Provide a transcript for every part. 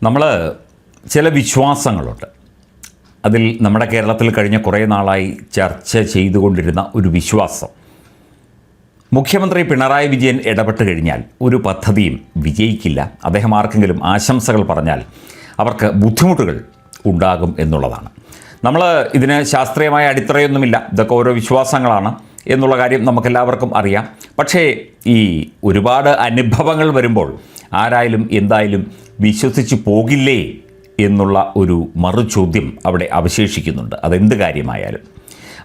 നമ്മൾ ചില വിശ്വാസങ്ങളുണ്ട്. അതിൽ നമ്മുടെ കേരളത്തിൽ കഴിഞ്ഞ കുറേ നാളായി ചർച്ച ചെയ്തുകൊണ്ടിരുന്ന ഒരു വിശ്വാസം, മുഖ്യമന്ത്രി പിണറായി വിജയൻ ഇടപെട്ട് കഴിഞ്ഞാൽ ഒരു പദ്ധതിയും വിജയിക്കില്ല, അദ്ദേഹം ആർക്കെങ്കിലും ആശംസകൾ പറഞ്ഞാൽ അവർക്ക് ബുദ്ധിമുട്ടുകൾ ഉണ്ടാകും എന്നുള്ളതാണ്. നമ്മൾ ഇതിന് ശാസ്ത്രീയമായ അടിത്തറയൊന്നുമില്ല, ഇതൊക്കെ ഓരോ വിശ്വാസങ്ങളാണ് എന്നുള്ള കാര്യം നമുക്കെല്ലാവർക്കും അറിയാം. പക്ഷേ ഈ ഒരുപാട് അനുഭവങ്ങൾ വരുമ്പോൾ ആരായാലും എന്തായാലും വിശ്വസിച്ച് പോകില്ലേ എന്നുള്ള ഒരു മറുചോദ്യം അവിടെ അവശേഷിക്കുന്നുണ്ട്. അതെന്ത് കാര്യമായാലും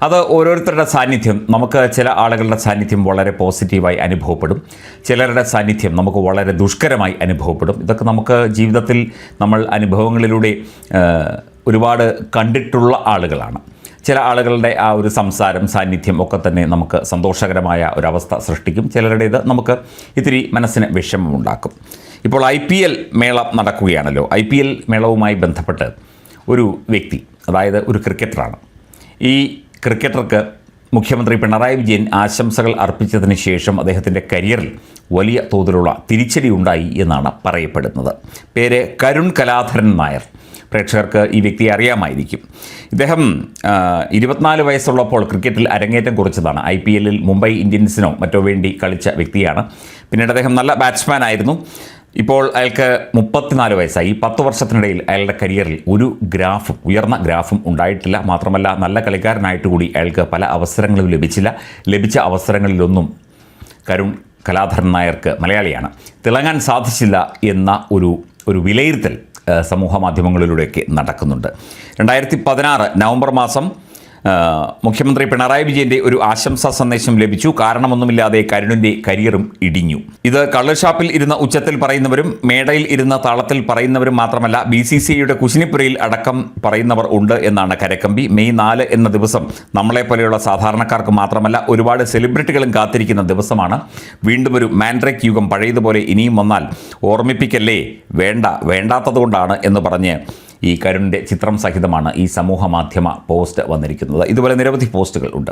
അത് ഓരോരുത്തരുടെ സാന്നിധ്യം, നമുക്ക് ചില ആളുകളുടെ സാന്നിധ്യം വളരെ പോസിറ്റീവായി അനുഭവപ്പെടും, ചിലരുടെ സാന്നിധ്യം നമുക്ക് വളരെ ദുഷ്കരമായി അനുഭവപ്പെടും. ഇതൊക്കെ നമുക്ക് ജീവിതത്തിൽ നമ്മൾ അനുഭവങ്ങളിലൂടെ ഒരുപാട് കണ്ടിട്ടുള്ള ആളുകളാണ്. ചില ആളുകളുടെ ആ ഒരു സംസാരം, സാന്നിധ്യം ഒക്കെ തന്നെ നമുക്ക് സന്തോഷകരമായ ഒരവസ്ഥ സൃഷ്ടിക്കും, ചിലരുടേത് നമുക്ക് ഇത്തിരി മനസ്സിന് വിഷമമുണ്ടാക്കും. ഇപ്പോൾ IPL മേളം നടക്കുകയാണല്ലോ. IPL മേളവുമായി ബന്ധപ്പെട്ട് ഒരു വ്യക്തി, അതായത് ഒരു ക്രിക്കറ്ററാണ്. ഈ ക്രിക്കറ്റർക്ക് മുഖ്യമന്ത്രി പിണറായി വിജയൻ ആശംസകൾ അർപ്പിച്ചതിന് ശേഷം അദ്ദേഹത്തിൻ്റെ കരിയറിൽ വലിയ തോതിലുള്ള തിരിച്ചടി ഉണ്ടായി എന്നാണ് പറയപ്പെടുന്നത്. പേര് കരുൺ കലാധരൻ നായർ. പ്രേക്ഷകർക്ക് ഈ വ്യക്തിയെ അറിയാമായിരിക്കും. ഇദ്ദേഹം 24 വയസ്സുള്ളപ്പോൾ ക്രിക്കറ്റിൽ അരങ്ങേറ്റം കുറിച്ചതാണ്. IPL-ൽ മുംബൈ ഇന്ത്യൻസിനോ മറ്റോ വേണ്ടി കളിച്ച വ്യക്തിയാണ്. പിന്നീട് അദ്ദേഹം നല്ല ബാറ്റ്സ്മാൻ ആയിരുന്നു. ഇപ്പോൾ അയാൾക്ക് 34 വയസ്സായി. 10 വർഷത്തിനിടയിൽ അയാളുടെ കരിയറിൽ ഒരു ഗ്രാഫും, ഉയർന്ന ഗ്രാഫും ഉണ്ടായിട്ടില്ല. മാത്രമല്ല നല്ല കളിക്കാരനായിട്ട് കൂടി അയാൾക്ക് പല അവസരങ്ങളും ലഭിച്ചില്ല. ലഭിച്ച അവസരങ്ങളിലൊന്നും കരുൺ കലാധരൻ നായർക്ക്, മലയാളിയാണ്, തിളങ്ങാൻ സാധിച്ചില്ല എന്ന ഒരു വിലയിരുത്തൽ സമൂഹ മാധ്യമങ്ങളിലൂടെയൊക്കെ നടക്കുന്നുണ്ട്. 2016 നവംബർ മാസം മുഖ്യമന്ത്രി പിണറായി വിജയൻ്റെ ഒരു ആശംസാ സന്ദേശം ലഭിച്ചു. കാരണമൊന്നുമില്ലാതെ കരുണിൻ്റെ കരിയറും ഇടിഞ്ഞു. ഇത് കള്ളുഷാപ്പിൽ ഇരുന്ന ഉച്ചത്തിൽ പറയുന്നവരും മേടയിൽ ഇരുന്ന താളത്തിൽ പറയുന്നവരും മാത്രമല്ല, BCCIയുടെ കുശിനിപ്പുരയിൽ അടക്കം പറയുന്നവർ ഉണ്ട് എന്നാണ് കരക്കമ്പി. മെയ് 4 എന്ന ദിവസം നമ്മളെപ്പോലെയുള്ള സാധാരണക്കാർക്ക് മാത്രമല്ല ഒരുപാട് സെലിബ്രിറ്റികളും കാത്തിരിക്കുന്ന ദിവസമാണ്. വീണ്ടും ഒരു മാൻഡ്രേക്ക് യുഗം പഴയതുപോലെ ഇനിയും വന്നാൽ ഓർമ്മിപ്പിക്കല്ലേ, വേണ്ടാത്തതുകൊണ്ടാണ് എന്ന് പറഞ്ഞ് ഈ കരുണിൻ്റെ ചിത്രം സഹിതമാണ് ഈ സമൂഹ മാധ്യമ പോസ്റ്റ് വന്നിരിക്കുന്നത്. ഇതുപോലെ നിരവധി പോസ്റ്റുകൾ ഉണ്ട്.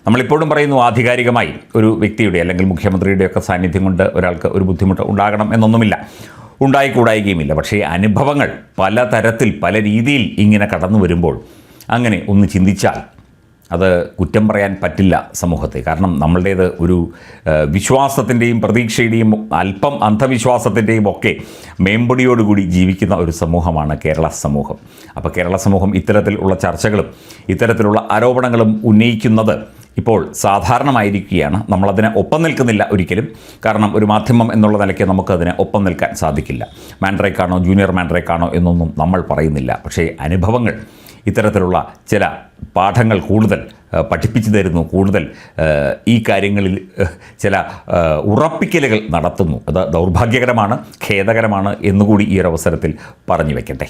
നമ്മളിപ്പോഴും പറയുന്നു, ആധികാരികമായി ഒരു വ്യക്തിയുടെ അല്ലെങ്കിൽ മുഖ്യമന്ത്രിയുടെയൊക്കെ സാന്നിധ്യം കൊണ്ട് ഒരാൾക്ക് ഒരു ബുദ്ധിമുട്ട് ഉണ്ടാകണം എന്നൊന്നുമില്ല, ഉണ്ടായിക്കൂടായികയുമില്ല. പക്ഷേ അനുഭവങ്ങൾ പലതരത്തിൽ പല രീതിയിൽ ഇങ്ങനെ കടന്നു വരുമ്പോൾ അങ്ങനെ ഒന്ന് ചിന്തിച്ചാൽ അത് കുറ്റം പറയാൻ പറ്റില്ല സമൂഹത്തെ. കാരണം നമ്മളുടേത് ഒരു വിശ്വാസത്തിൻ്റെയും പ്രതീക്ഷയുടെയും അല്പം അന്ധവിശ്വാസത്തിൻ്റെയും ഒക്കെ മേമ്പൊടിയോടുകൂടി ജീവിക്കുന്ന ഒരു സമൂഹമാണ് കേരള സമൂഹം. അപ്പോൾ കേരള സമൂഹം ഇത്തരത്തിലുള്ള ചർച്ചകളും ഇത്തരത്തിലുള്ള ആരോപണങ്ങളും ഉന്നയിക്കുന്നത് ഇപ്പോൾ സാധാരണമായിരിക്കുകയാണ്. നമ്മളതിനെ ഒപ്പം നിൽക്കുന്നില്ല ഒരിക്കലും. കാരണം ഒരു മാധ്യമം എന്നുള്ള നിലയ്ക്ക് നമുക്കതിനെ ഒപ്പം നിൽക്കാൻ സാധിക്കില്ല. മാൻഡ്രേക്കാണോ ജൂനിയർ മാൻഡ്രേക്കാണോ എന്നൊന്നും നമ്മൾ പറയുന്നില്ല. പക്ഷേ അനുഭവങ്ങൾ ഇത്തരത്തിലുള്ള ചില പാഠങ്ങൾ കൂടുതൽ പഠിപ്പിച്ചു തരുന്നു, കൂടുതൽ ഈ കാര്യങ്ങളിൽ ചില ഉറപ്പിക്കലുകൾ നടത്തുന്നു. അത് ദൗർഭാഗ്യകരമാണ്, ഖേദകരമാണ് എന്നുകൂടി ഈ ഒരു അവസരത്തിൽ പറഞ്ഞു വയ്ക്കട്ടെ.